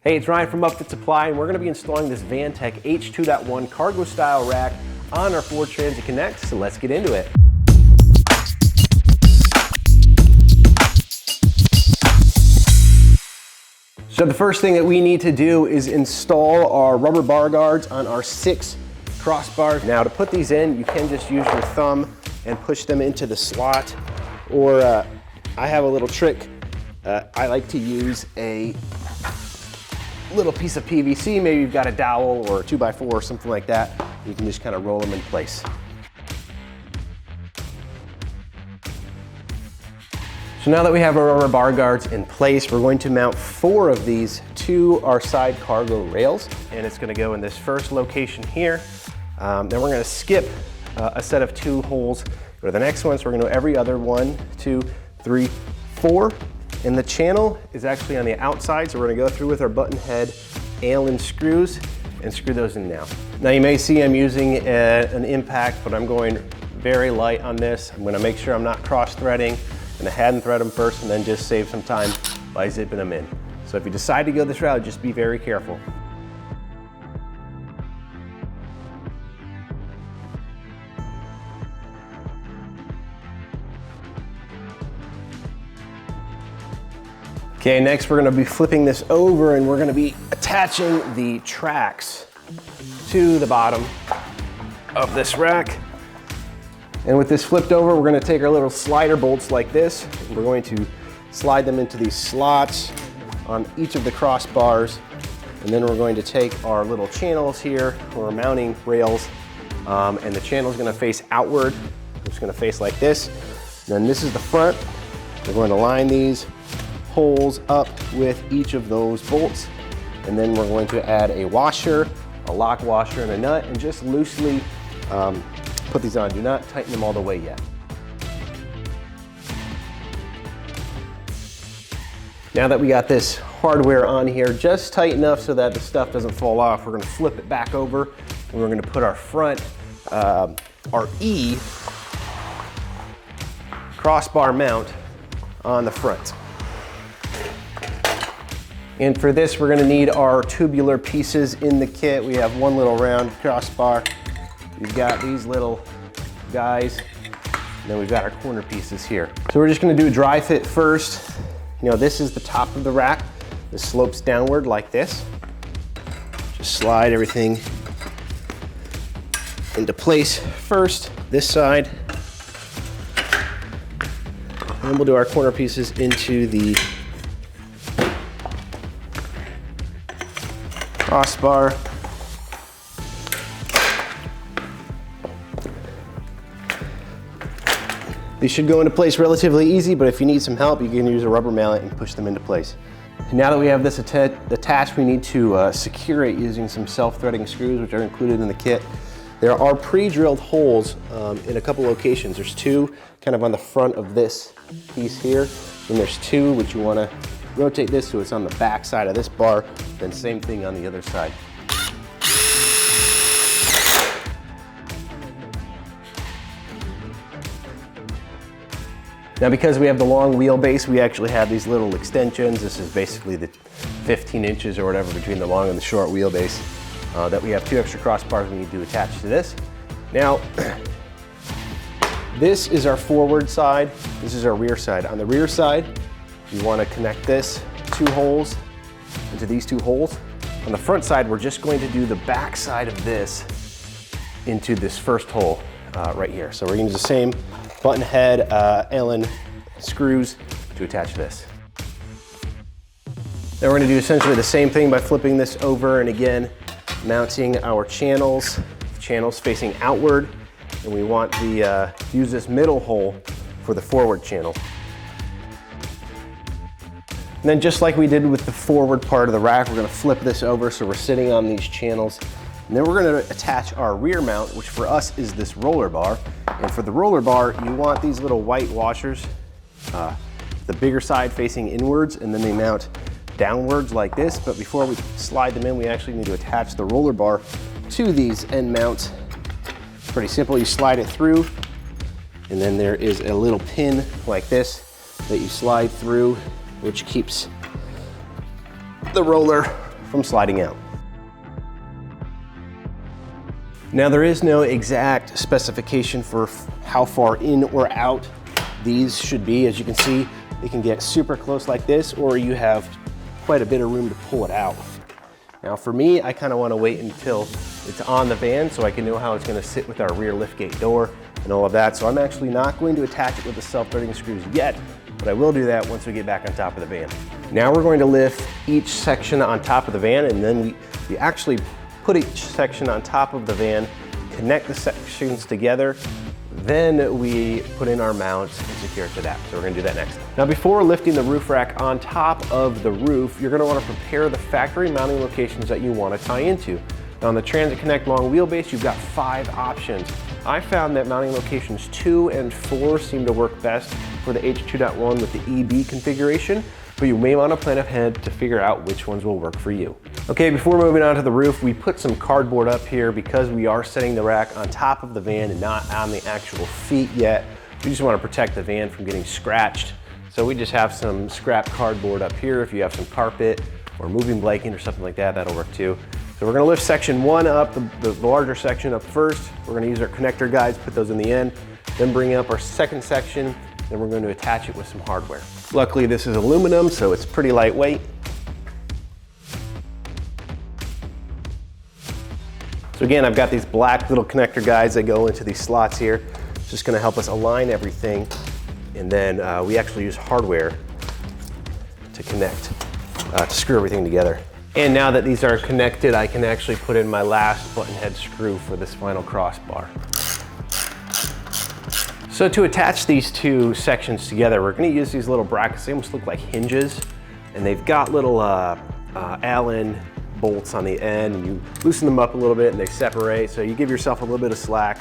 Hey, it's Ryan from Upfit Supply, and we're going to be installing this Vantech H2.1 cargo style rack on our Ford Transit Connect, so let's get into it. So the first thing that we need to do is install our rubber bar guards on our 6 crossbars. Now to put these in, you can just use your thumb and push them into the slot, or I have a little trick. I like to use a little piece of PVC. Maybe you've got a dowel or a 2x4 or something like that. You can just kind of roll them in place. So now that we have our rubber bar guards in place, we're going to mount 4 of these to our side cargo rails, and it's going to go in this first location here. Then we're going to skip a set of 2 holes. Go to the next one, so we're going to go every other 1, 2, 3, 4. And the channel is actually on the outside, so we're going to go through with our button head Allen screws and screw those in now. Now you may see I'm using an impact, but I'm going very light on this. I'm going to make sure I'm not cross-threading. I'm going to hand thread them first and then just save some time by zipping them in. So if you decide to go this route, just be very careful. Okay, next we're going to be flipping this over and we're going to be attaching the tracks to the bottom of this rack. And with this flipped over, we're going to take our little slider bolts like this. And we're going to slide them into these slots on each of the crossbars. And then we're going to take our little channels here where we're mounting rails. And the channel is going to face outward. It's going to face like this. And then this is the front. We're going to line these holes up with each of those bolts, and then we're going to add a washer, a lock washer, and a nut, and just loosely put these on. Do not tighten them all the way yet. Now that we got this hardware on here just tight enough so that the stuff doesn't fall off, we're going to flip it back over, and we're going to put our front, our E crossbar mount on the front. And for this, we're gonna need our tubular pieces in the kit. We have one little round crossbar. We've got these little guys, and then we've got our corner pieces here. So we're just gonna do a dry fit first. You know, this is the top of the rack. This slopes downward like this. Just slide everything into place first, this side. And then we'll do our corner pieces into the crossbar. These should go into place relatively easy, but if you need some help, you can use a rubber mallet and push them into place. And now that we have this attached, we need to secure it using some self-threading screws, which are included in the kit. There are pre-drilled holes in a couple locations. There's 2 kind of on the front of this piece here, and there's 2 which you want to rotate this so it's on the back side of this bar, then same thing on the other side. Now because we have the long wheelbase, we actually have these little extensions. This is basically the 15 inches or whatever between the long and the short wheelbase that we have 2 extra crossbars we need to attach to this. Now, this is our forward side, this is our rear side. On the rear side, you want to connect this 2 holes into these 2 holes. On the front side, we're just going to do the back side of this into this first hole right here. So we're going to use the same button head Allen screws to attach this. Then we're going to do essentially the same thing by flipping this over and again mounting our channels facing outward, and we want the use this middle hole for the forward channel. And then just like we did with the forward part of the rack, we're going to flip this over so we're sitting on these channels. And then we're going to attach our rear mount, which for us is this roller bar. And for the roller bar, you want these little white washers, the bigger side facing inwards, and then they mount downwards like this. But before we slide them in, we actually need to attach the roller bar to these end mounts. Pretty simple. You slide it through, and then there is a little pin like this that you slide through, which keeps the roller from sliding out. Now there is no exact specification for how far in or out these should be. As you can see, it can get super close like this, or you have quite a bit of room to pull it out. Now for me, I kind of want to wait until it's on the van so I can know how it's going to sit with our rear liftgate door and all of that. So I'm actually not going to attach it with the self-threading screws yet, but I will do that once we get back on top of the van. Now we're going to lift each section on top of the van, and then we actually put each section on top of the van, connect the sections together, then we put in our mounts and secure it to that. So we're gonna do that next. Now before lifting the roof rack on top of the roof, you're gonna wanna prepare the factory mounting locations that you wanna tie into. Now on the Transit Connect long wheelbase, you've got 5 options. I found that mounting locations 2 and 4 seem to work best for the H2.1 with the EB configuration, but you may want to plan ahead to figure out which ones will work for you. Okay, before moving on to the roof, we put some cardboard up here because we are setting the rack on top of the van and not on the actual feet yet. We just want to protect the van from getting scratched. So we just have some scrap cardboard up here. If you have some carpet or moving blanket or something like that, that'll work too. So we're going to lift section 1 up, the larger section up first. We're going to use our connector guides, put those in the end, then bring up our second section, then we're going to attach it with some hardware. Luckily this is aluminum, so it's pretty lightweight. So again, I've got these black little connector guides that go into these slots here. It's just going to help us align everything, and then we actually use hardware to connect, to screw everything together. And now that these are connected, I can actually put in my last button head screw for this final crossbar. So to attach these 2 sections together, we're going to use these little brackets. They almost look like hinges, and they've got little Allen bolts on the end, and you loosen them up a little bit and they separate, so you give yourself a little bit of slack.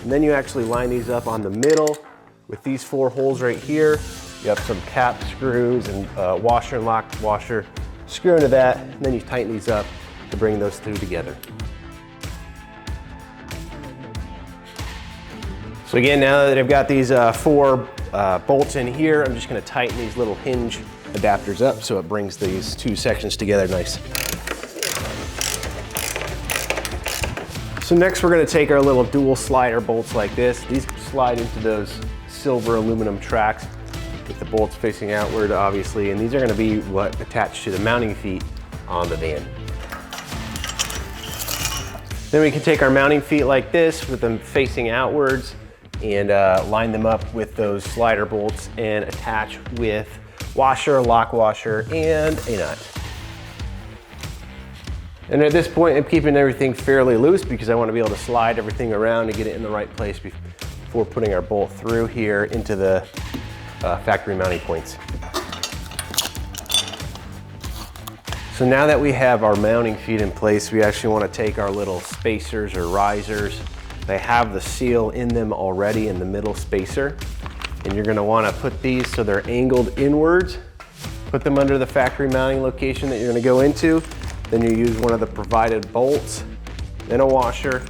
And then you actually line these up on the middle with these 4 holes right here. You have some cap screws and washer and lock washer. Screw into that, and then you tighten these up to bring those 2 together. So again, now that I've got these 4 bolts in here, I'm just going to tighten these little hinge adapters up so it brings these 2 sections together nice. So next we're going to take our little dual slider bolts like this. These slide into those silver aluminum tracks with the bolts facing outward, obviously, and these are going to be what attach to the mounting feet on the van. Then we can take our mounting feet like this with them facing outwards and line them up with those slider bolts and attach with washer, lock washer, and a nut. And at this point, I'm keeping everything fairly loose because I want to be able to slide everything around and get it in the right place before putting our bolt through here into the factory mounting points. So now that we have our mounting feet in place, we actually want to take our little spacers or risers. They have the seal in them already in the middle spacer. And you're going to want to put these so they're angled inwards. Put them under the factory mounting location that you're going to go into. Then you use one of the provided bolts, then a washer,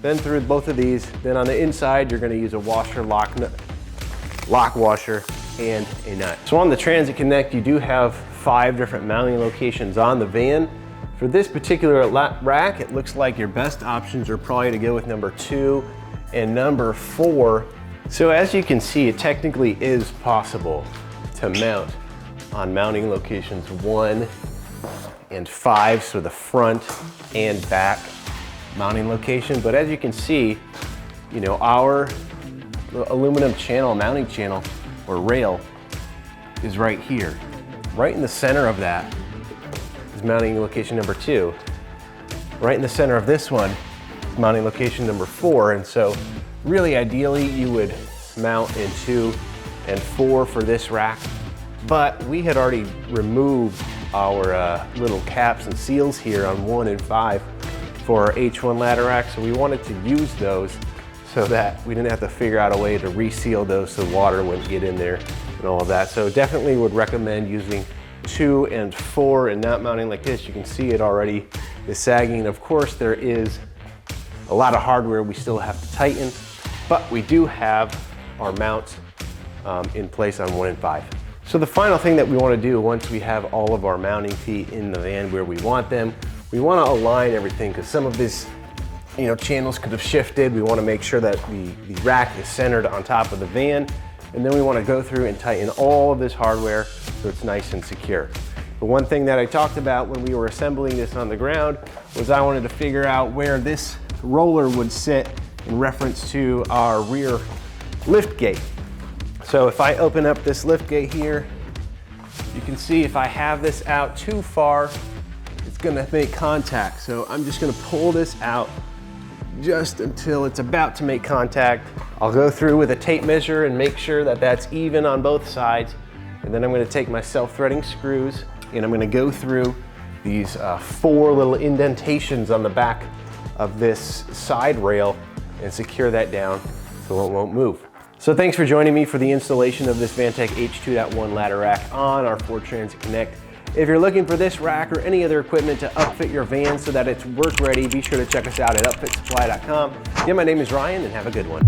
then through both of these. Then on the inside, you're going to use a washer, lock washer, and a nut. So on the Transit Connect, you do have 5 different mounting locations on the van. For this particular rack, it looks like your best options are probably to go with number 2 and number 4. So as you can see, it technically is possible to mount on mounting locations 1 and 5, so the front and back mounting location. But as you can see, you know, our aluminum channel, mounting channel or rail is right here. Right in the center of that is mounting location number 2. Right in the center of this one is mounting location number 4. And so really ideally you would mount in 2 and 4 for this rack. But we had already removed our little caps and seals here on 1 and 5 for our H1 ladder rack. So we wanted to use those so that we didn't have to figure out a way to reseal those so water wouldn't get in there and all of that. So definitely would recommend using 2 and 4 and not mounting like this. You can see it already is sagging. Of course, there is a lot of hardware we still have to tighten, but we do have our mounts in place on 1 and 5. So the final thing that we want to do once we have all of our mounting feet in the van where we want them, we want to align everything because some of these channels could have shifted. We want to make sure that the rack is centered on top of the van, and then we want to go through and tighten all of this hardware so it's nice and secure. The one thing that I talked about when we were assembling this on the ground was I wanted to figure out where this roller would sit in reference to our rear lift gate. So if I open up this lift gate here, you can see if I have this out too far, it's gonna make contact. So I'm just gonna pull this out just until it's about to make contact. I'll go through with a tape measure and make sure that that's even on both sides. And then I'm gonna take my self-threading screws and I'm gonna go through these 4 little indentations on the back of this side rail and secure that down so it won't move. So thanks for joining me for the installation of this Vantech H2.1 ladder rack on our Ford Transit Connect. If you're looking for this rack or any other equipment to upfit your van so that it's work ready, be sure to check us out at upfitsupply.com. Again, my name is Ryan and have a good one.